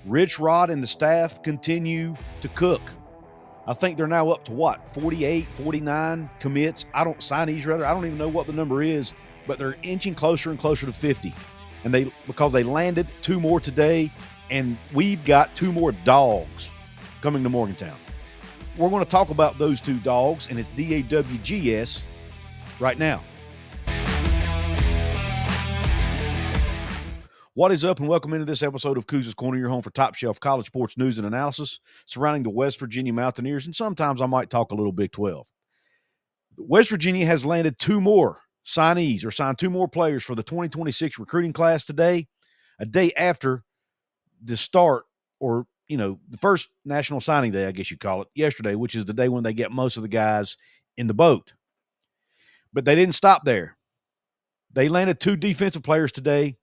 Rich Rod and the staff continue to cook. I think they're now up to 48, 49 commits. Signees rather. I don't even know what the number is, but they're inching closer and closer to 50. And because they landed 2 more today, and we've got 2 more DAWGS coming to Morgantown. We're going to talk about those 2 DAWGS, and it's DAWGS right now. What is up, and welcome into this episode of Couz's Corner, your home for top shelf college sports news and analysis surrounding the West Virginia Mountaineers, and sometimes I might talk a little Big 12. West Virginia has landed 2 more signees, or signed 2 more players for the 2026 recruiting class today, a day after the start, or, the first national signing day, I guess you'd call it, yesterday, which is the day when they get most of the guys in the boat. But they didn't stop there. They landed 2 defensive players today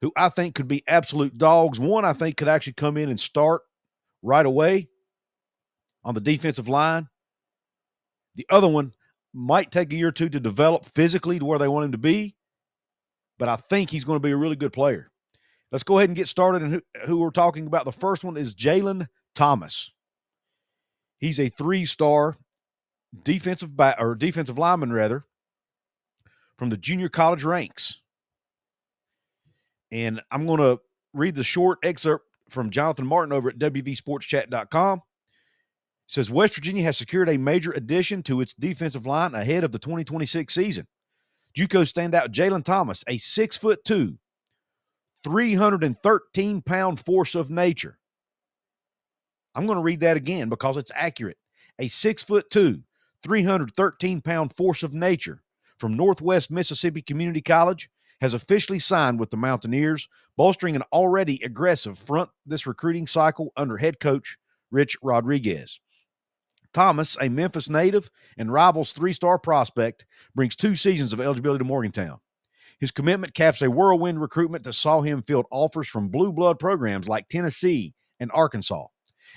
who I think could be absolute dogs. One I think could actually come in and start right away on the defensive line. The other one might take a year or 2 to develop physically to where they want him to be, but I think he's going to be a really good player. Let's go ahead and get started. And who we're talking about, the first one is Jaylen Thomas. He's a 3-star defensive lineman, from the junior college ranks. And I'm going to read the short excerpt from Jonathan Martin over at WVSportsChat.com. It says, West Virginia has secured a major addition to its defensive line ahead of the 2026 season. JUCO standout Jaylen Thomas, a 6'2", 313-pound force of nature. I'm going to read that again because it's accurate. A 6'2", 313-pound force of nature from Northwest Mississippi Community College has officially signed with the Mountaineers, bolstering an already aggressive front this recruiting cycle under head coach Rich Rodriguez. Thomas, a Memphis native and Rivals 3-star prospect, brings 2 seasons of eligibility to Morgantown. His commitment caps a whirlwind recruitment that saw him field offers from blue blood programs like Tennessee and Arkansas,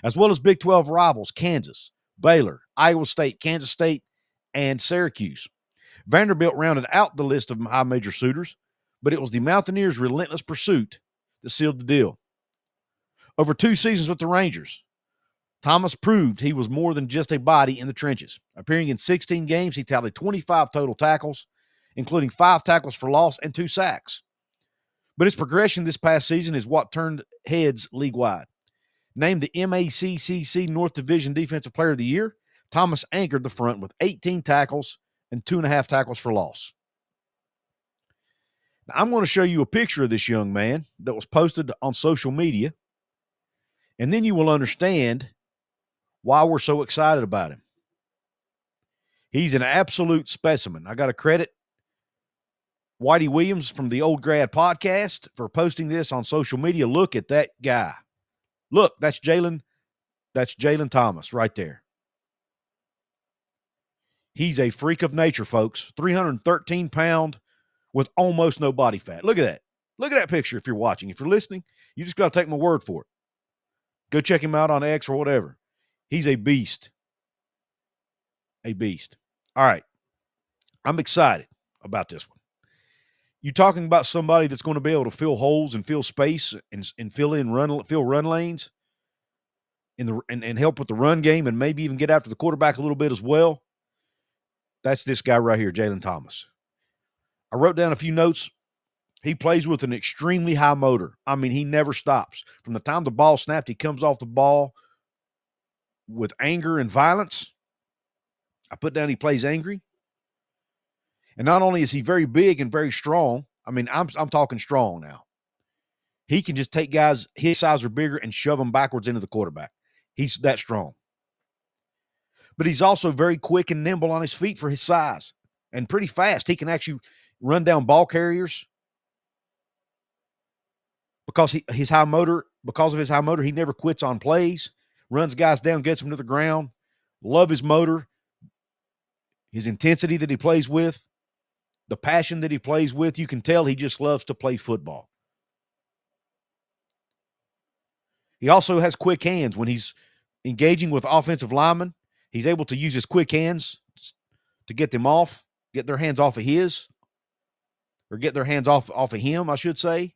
as well as Big 12 rivals Kansas, Baylor, Iowa State, Kansas State, and Syracuse. Vanderbilt rounded out the list of high major suitors, but it was the Mountaineers' relentless pursuit that sealed the deal. Over 2 seasons with the Rangers, Thomas proved he was more than just a body in the trenches. Appearing in 16 games, he tallied 25 total tackles, including 5 tackles for loss and 2 sacks. But his progression this past season is what turned heads league-wide. Named the MACCC North Division Defensive Player of the Year, Thomas anchored the front with 18 tackles and 2.5 tackles for loss. Now, I'm going to show you a picture of this young man that was posted on social media, and then you will understand why we're so excited about him. He's an absolute specimen. I got to credit Whitey Williams from the Old Grad podcast for posting this on social media. Look at that guy. Look, that's Jaylen Thomas right there. He's a freak of nature, folks. 313-pound with almost no body fat. Look at that. Look at that picture if you're watching. If you're listening, you just got to take my word for it. Go check him out on X or whatever. He's a beast. A beast. All right. I'm excited about this one. You're talking about somebody that's going to be able to fill holes and fill space and fill run lanes and help with the run game and maybe even get after the quarterback a little bit as well. That's this guy right here, Jaylen Thomas. I wrote down a few notes. He plays with an extremely high motor. I mean, he never stops. From the time the ball snapped, he comes off the ball with anger and violence. I put down he plays angry. And not only is he very big and very strong, I mean, I'm talking strong now. He can just take guys his size or bigger and shove them backwards into the quarterback. He's that strong. But he's also very quick and nimble on his feet for his size and pretty fast. He can actually run down ball carriers because of his high motor, he never quits on plays, runs guys down, gets them to the ground. Love his motor, his intensity that he plays with, the passion that he plays with. You can tell he just loves to play football. He also has quick hands when he's engaging with offensive linemen. He's able to use his quick hands to get their hands off of him, I should say.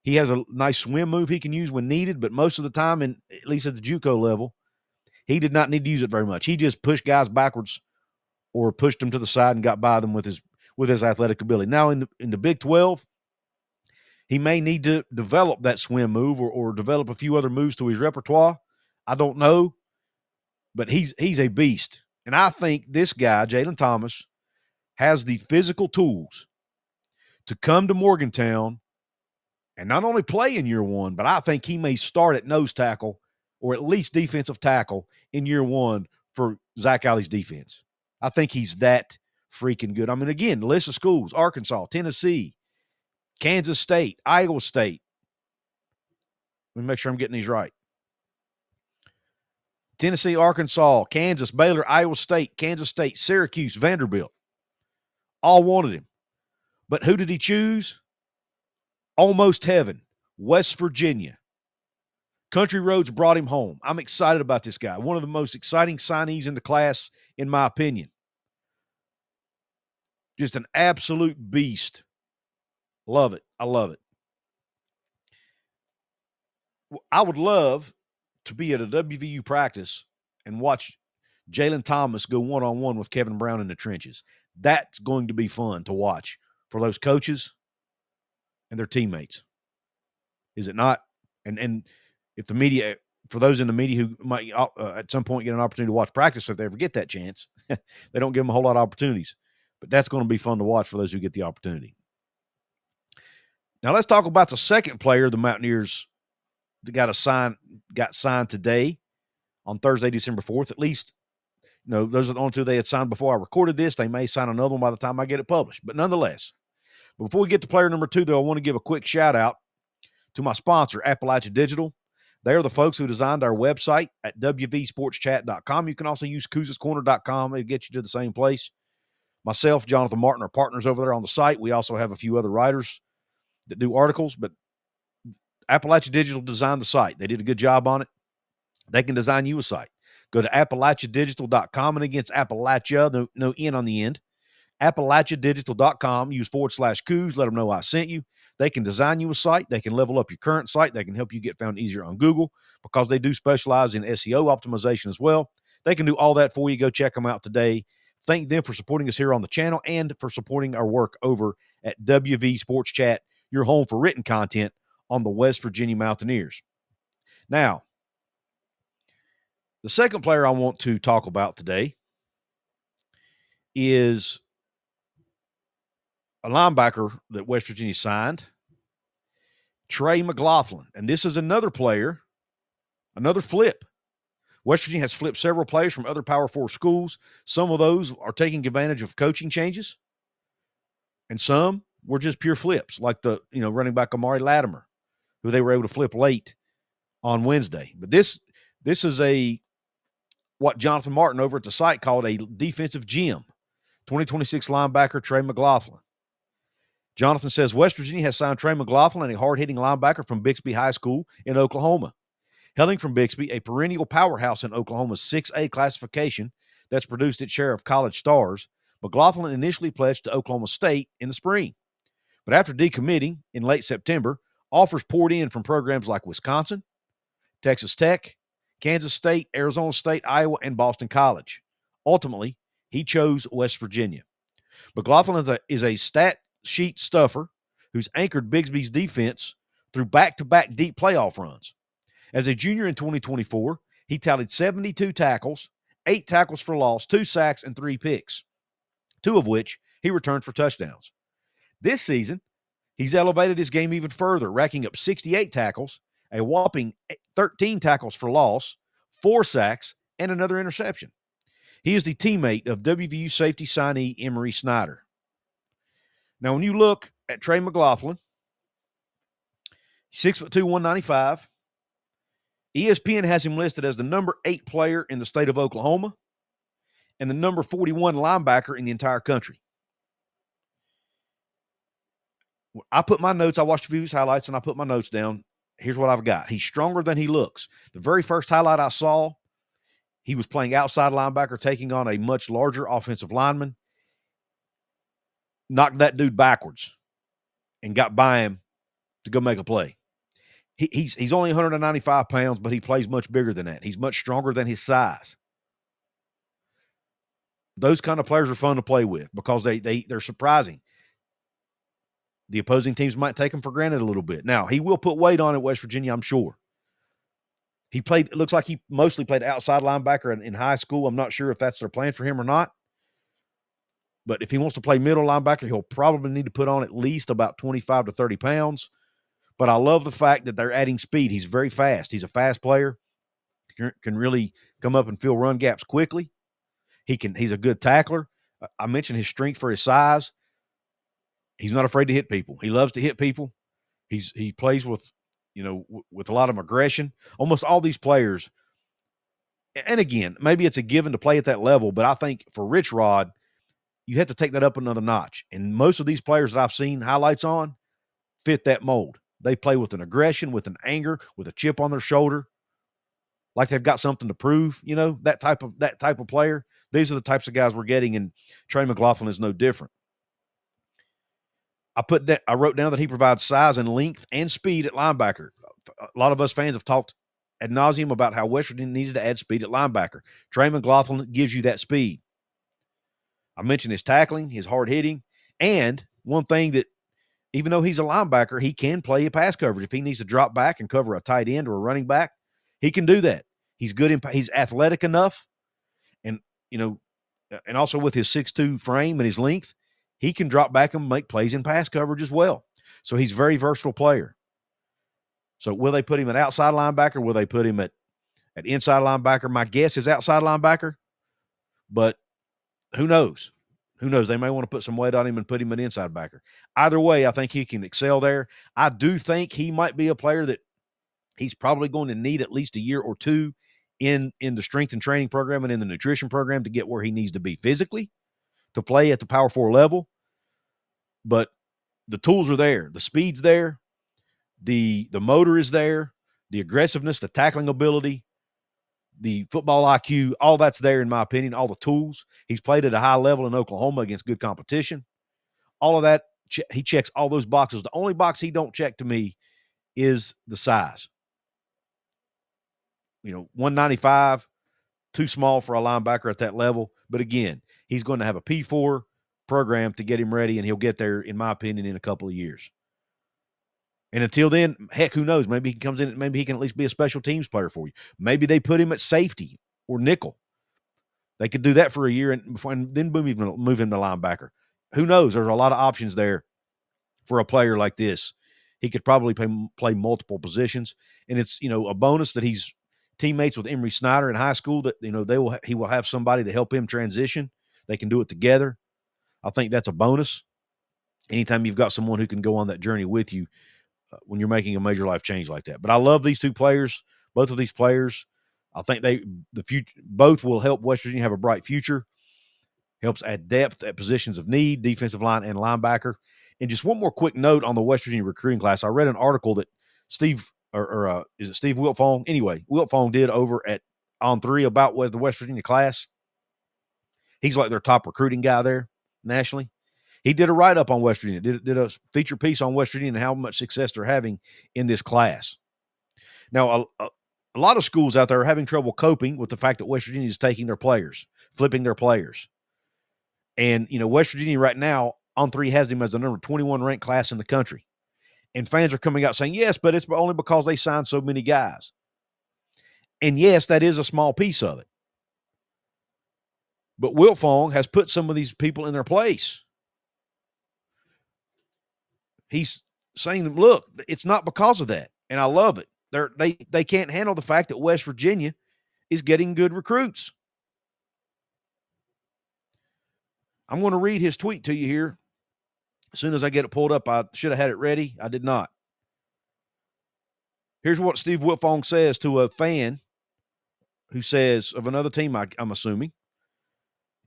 He has a nice swim move he can use when needed, but most of the time, at least at the JUCO level, he did not need to use it very much. He just pushed guys backwards or pushed them to the side and got by them with his athletic ability. Now in the Big 12, he may need to develop that swim move or develop a few other moves to his repertoire. I don't know, but he's a beast. And I think this guy, Jaylen Thomas, has the physical tools to come to Morgantown and not only play in year one, but I think he may start at nose tackle or at least defensive tackle in year one for Zach Alley's defense. I think he's that freaking good. I mean, again, the list of schools: Arkansas, Tennessee, Kansas State, Iowa State. Let me make sure I'm getting these right. Tennessee, Arkansas, Kansas, Baylor, Iowa State, Kansas State, Syracuse, Vanderbilt. All wanted him. But who did he choose? Almost heaven, West Virginia. Country Roads brought him home. I'm excited about this guy. One of the most exciting signees in the class, in my opinion. Just an absolute beast. Love it. I love it. I would love to be at a WVU practice and watch Jaylen Thomas go one-on-one with Kevin Brown in the trenches. That's going to be fun to watch for those coaches and their teammates. Is it not? And if the media, for those in the media who might at some point get an opportunity to watch practice, if they ever get that chance, they don't give them a whole lot of opportunities. But that's going to be fun to watch for those who get the opportunity. Now let's talk about the second player the Mountaineers that got signed today on Thursday, December 4th. At least, those are the only two they had signed before I recorded this. They may sign another one by the time I get it published. But nonetheless, before we get to player number 2, though, I want to give a quick shout-out to my sponsor, Appalachia Digital. They are the folks who designed our website at wvsportschat.com. You can also use couzescorner.com. It'll get you to the same place. Myself, Jonathan Martin, are partners over there on the site. We also have a few other writers that do articles, but Appalachia Digital designed the site. They did a good job on it. They can design you a site. Go to appalachiadigital.com, and against Appalachia, no N on the end. appalachiadigital.com, use /Couz, let them know I sent you. They can design you a site. They can level up your current site. They can help you get found easier on Google because they do specialize in SEO optimization as well. They can do all that for you. Go check them out today. Thank them for supporting us here on the channel and for supporting our work over at WV Sports Chat, your home for written content on the West Virginia Mountaineers. Now, the second player I want to talk about today is a linebacker that West Virginia signed, Trey Mclofflin. And this is another player, another flip. West Virginia has flipped several players from other Power 4 schools. Some of those are taking advantage of coaching changes, and some were just pure flips, like the running back Amari Latimer, who they were able to flip late on Wednesday. But this is what Jonathan Martin over at the site called a defensive gem. 2026 linebacker Trey Mclofflin. Jonathan says West Virginia has signed Trey Mclofflin, a hard-hitting linebacker from Bixby High School in Oklahoma. Hailing from Bixby, a perennial powerhouse in Oklahoma's 6A classification that's produced its share of college stars, Mclofflin initially pledged to Oklahoma State in the spring. But after decommitting in late September, offers poured in from programs like Wisconsin, Texas Tech, Kansas State, Arizona State, Iowa, and Boston College. Ultimately, he chose West Virginia. Mclofflin is a stat sheet stuffer who's anchored Bixby's defense through back-to-back deep playoff runs. As a junior in 2024, he tallied 72 tackles, 8 tackles for loss, 2 sacks, and 3 picks, 2 of which he returned for touchdowns. This season, he's elevated his game even further, racking up 68 tackles, a whopping 13 tackles for loss, 4 sacks, and another interception. He is the teammate of WVU safety signee Emery Snyder. Now, when you look at Trey Mclofflin, 6'2", 195. ESPN has him listed as the number 8 player in the state of Oklahoma and the number 41 linebacker in the entire country. I put my notes, I watched a few of his highlights, and I put my notes down. Here's what I've got. He's stronger than he looks. The very first highlight I saw, he was playing outside linebacker, taking on a much larger offensive lineman. Knocked that dude backwards and got by him to go make a play. He's only 195 pounds, but he plays much bigger than that. He's much stronger than his size. Those kind of players are fun to play with because they're surprising. The opposing teams might take him for granted a little bit. Now, he will put weight on at West Virginia, I'm sure. It looks like he mostly played outside linebacker in high school. I'm not sure if that's their plan for him or not. But if he wants to play middle linebacker, he'll probably need to put on at least about 25 to 30 pounds. But I love the fact that they're adding speed. He's very fast. He's a fast player. Can really come up and fill run gaps quickly. He's a good tackler. I mentioned his strength for his size. He's not afraid to hit people. He loves to hit people. He plays with, with a lot of aggression. Almost all these players, and again, maybe it's a given to play at that level, but I think for Rich Rod, you have to take that up another notch. And most of these players that I've seen highlights on fit that mold. They play with an aggression, with an anger, with a chip on their shoulder, like they've got something to prove. That type of player. These are the types of guys we're getting, and Trey Mclofflin is no different. I wrote down that he provides size and length and speed at linebacker. A lot of us fans have talked ad nauseum about how West Virginia needed to add speed at linebacker. Trey Mclofflin gives you that speed. I mentioned his tackling, his hard hitting, and one thing that, even though he's a linebacker, he can play a pass coverage. If he needs to drop back and cover a tight end or a running back, he can do that. He's good. He's athletic enough, and and also with his 6'2" frame and his length, he can drop back and make plays in pass coverage as well. So he's a very versatile player. So will they put him at outside linebacker? Will they put him at inside linebacker? My guess is outside linebacker, but who knows? Who knows? They may want to put some weight on him and put him at inside backer. Either way, I think he can excel there. I do think he might be a player that he's probably going to need at least a year or two in the strength and training program and in the nutrition program to get where he needs to be physically to play at the Power 4 level. But the tools are there. The speed's there. The motor is there. The aggressiveness, the tackling ability, the football IQ, all that's there, in my opinion, all the tools. He's played at a high level in Oklahoma against good competition. All of that, he checks all those boxes. The only box he don't check to me is the size. 195, too small for a linebacker at that level. But again, he's going to have a P4 program to get him ready, and he'll get there, in my opinion, in a couple of years. And until then, heck, who knows? Maybe he comes in, maybe he can at least be a special teams player for you. Maybe they put him at safety or nickel. They could do that for a year and then move him to linebacker. Who knows? There's a lot of options there for a player like this. He could probably play multiple positions. And it's, a bonus that he's teammates with Emory Snyder in high school, that, he will have somebody to help him transition. They can do it together. I think that's a bonus. Anytime you've got someone who can go on that journey with you, when you're making a major life change like that. But I love these two players, both of these players. I think both will help West Virginia have a bright future. Helps add depth at positions of need, defensive line and linebacker. And just one more quick note on the West Virginia recruiting class. I read an article that Steve Wiltfong? Anyway, Wiltfong did over at On3 about the West Virginia class. He's like their top recruiting guy there nationally. He did a write-up on West Virginia, did a feature piece on West Virginia and how much success they're having in this class. Now, a lot of schools out there are having trouble coping with the fact that West Virginia is taking their players, flipping their players. And, West Virginia right now, On3 has them as the number 21 ranked class in the country. And fans are coming out saying, yes, but it's only because they signed so many guys. And yes, that is a small piece of it. But Wiltfong has put some of these people in their place. He's saying, look, it's not because of that. And I love it. They can't handle the fact that West Virginia is getting good recruits. I'm going to read his tweet to you here. As soon as I get it pulled up, I should have had it ready. I did not. Here's what Steve Wiltfong says to a fan who says, of another team, I'm assuming.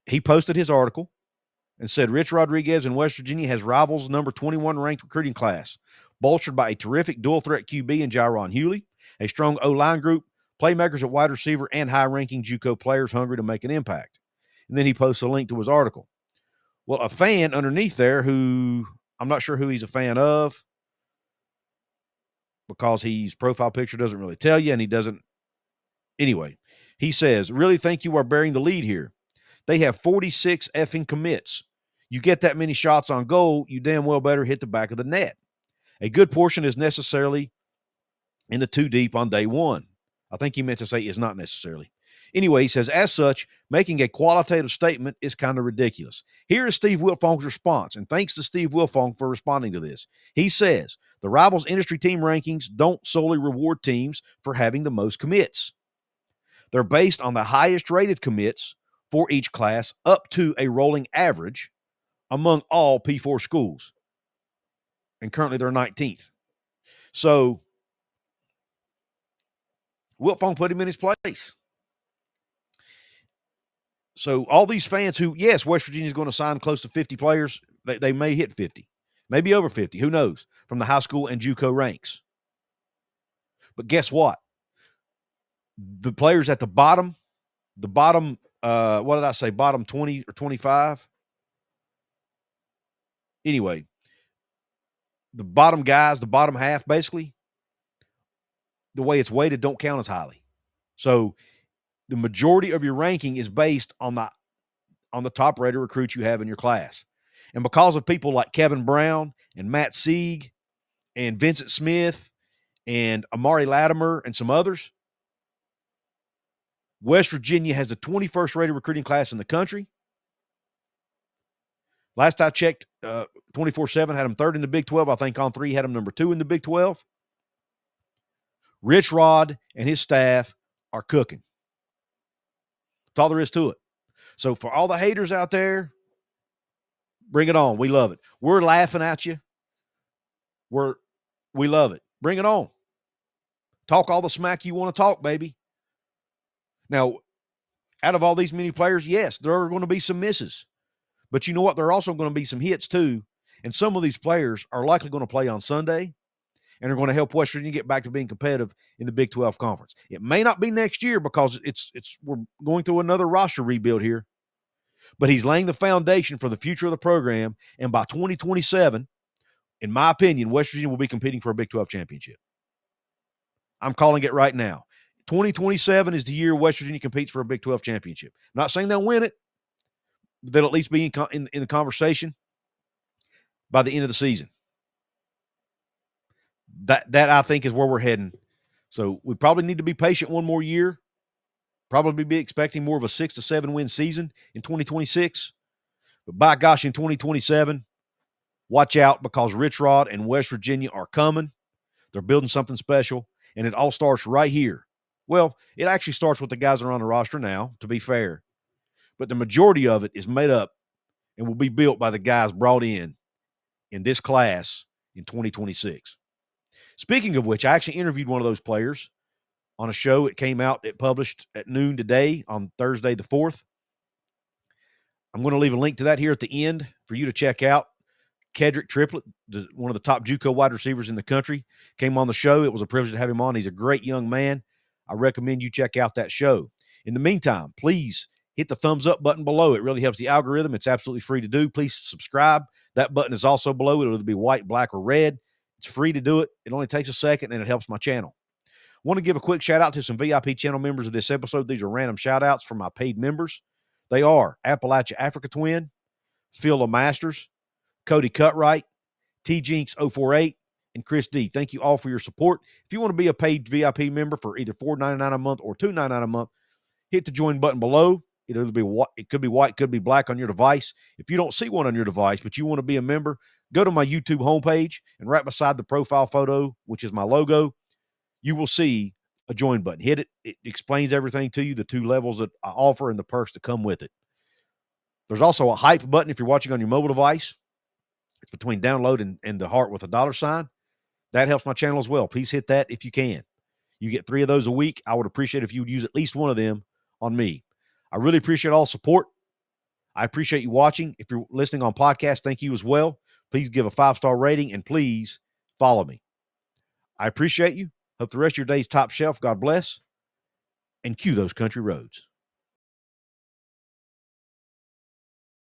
He posted his article and said, Rich Rodriguez in West Virginia has rivals number 21 ranked recruiting class, bolstered by a terrific dual threat QB in Jaron Hewley, a strong O-line group, playmakers at wide receiver, and high-ranking JUCO players hungry to make an impact. And then he posts a link to his article. Well, a fan underneath there who I'm not sure who he's a fan of, because his profile picture doesn't really tell you, and he doesn't. Anyway, he says, really think you are bearing the lead here. They have 46 effing commits. You get that many shots on goal, you damn well better hit the back of the net. A good portion is necessarily in the too deep on day one. I think he meant to say is not necessarily. Anyway, he says, as such, making a qualitative statement is kind of ridiculous. Here is Steve Wilfong's response, and thanks to Steve Wilfong for responding to this. He says, the Rivals industry team rankings don't solely reward teams for having the most commits. They're based on the highest rated commits for each class up to a rolling average among all P4 schools. And currently they're 19th. So Wilfong put him in his place. So all these fans who, yes, West Virginia is going to sign close to 50 players. They may hit 50, maybe over 50. Who knows? From the high school and JUCO ranks. But guess what? The players at the bottom, what did I say? Bottom 20 or 25? Anyway, the bottom guys, the bottom half, basically, the way it's weighted don't count as highly. So the majority of your ranking is based on the top rated recruits you have in your class. And because of people like Kevin Brown and Matt Sieg and Vincent Smith and Amari Latimer and some others, West Virginia has the 21st rated recruiting class in the country. Last I checked, 24/7 had them third in the Big 12. I think On3 had them number 2 in the Big 12. Rich Rod and his staff are cooking. That's all there is to it. So for all the haters out there, bring it on. We love it. We're laughing at you. We love it. Bring it on. Talk all the smack you want to talk, baby. Now, out of all these many players, yes, there are going to be some misses. But you know what? There are also going to be some hits too. And some of these players are likely going to play on Sunday and are going to help West Virginia get back to being competitive in the Big 12 Conference. It may not be next year because we're going through another roster rebuild here. But he's laying the foundation for the future of the program. And by 2027, in my opinion, West Virginia will be competing for a Big 12 championship. I'm calling it right now. 2027 is the year West Virginia competes for a Big 12 championship. I'm not saying they'll win it, but they'll at least be in the conversation by the end of the season. That I think is where we're heading. So we probably need to be patient one more year. Probably be expecting more of a 6 to 7 win season in 2026. But by gosh, in 2027, watch out because Rich Rod and West Virginia are coming. They're building something special, and it all starts right here. Well, it actually starts with the guys that are on the roster now, to be fair. But the majority of it is made up and will be built by the guys brought in this class in 2026. Speaking of which, I actually interviewed one of those players on a show. It published at noon today on Thursday the 4th. I'm going to leave a link to that here at the end for you to check out. Kedrick Triplett, one of the top JUCO wide receivers in the country, came on the show. It was a privilege to have him on. He's a great young man. I recommend you check out that show. In the meantime, please hit the thumbs up button below. It really helps the algorithm. It's absolutely free to do. Please subscribe. That button is also below. It'll either be white, black, or red. It's free to do it. It only takes a second, and it helps my channel. I want to give a quick shout-out to some VIP channel members of this episode. These are random shout-outs from my paid members. They are Appalachia Africa Twin, Phil Masters, Cody Cutright, T Jinx 048, and Chris D. Thank you all for your support. If you want to be a paid VIP member for either $4.99 a month or $2.99 a month, hit the join button below. It could be white, could be black on your device. If you don't see one on your device, but you want to be a member, go to my YouTube homepage, and right beside the profile photo, which is my logo, you will see a join button. Hit it. It explains everything to you, the 2 levels that I offer and the perks that come with it. There's also a hype button if you're watching on your mobile device. It's between download and the heart with a $sign. That helps my channel as well. Please hit that if you can. You get 3 of those a week. I would appreciate if you would use at least one of them on me. I really appreciate all support. I appreciate you watching. If you're listening on podcast, thank you as well. Please give a 5-star rating and please follow me. I appreciate you. Hope the rest of your day's top shelf. God bless. And cue those country roads.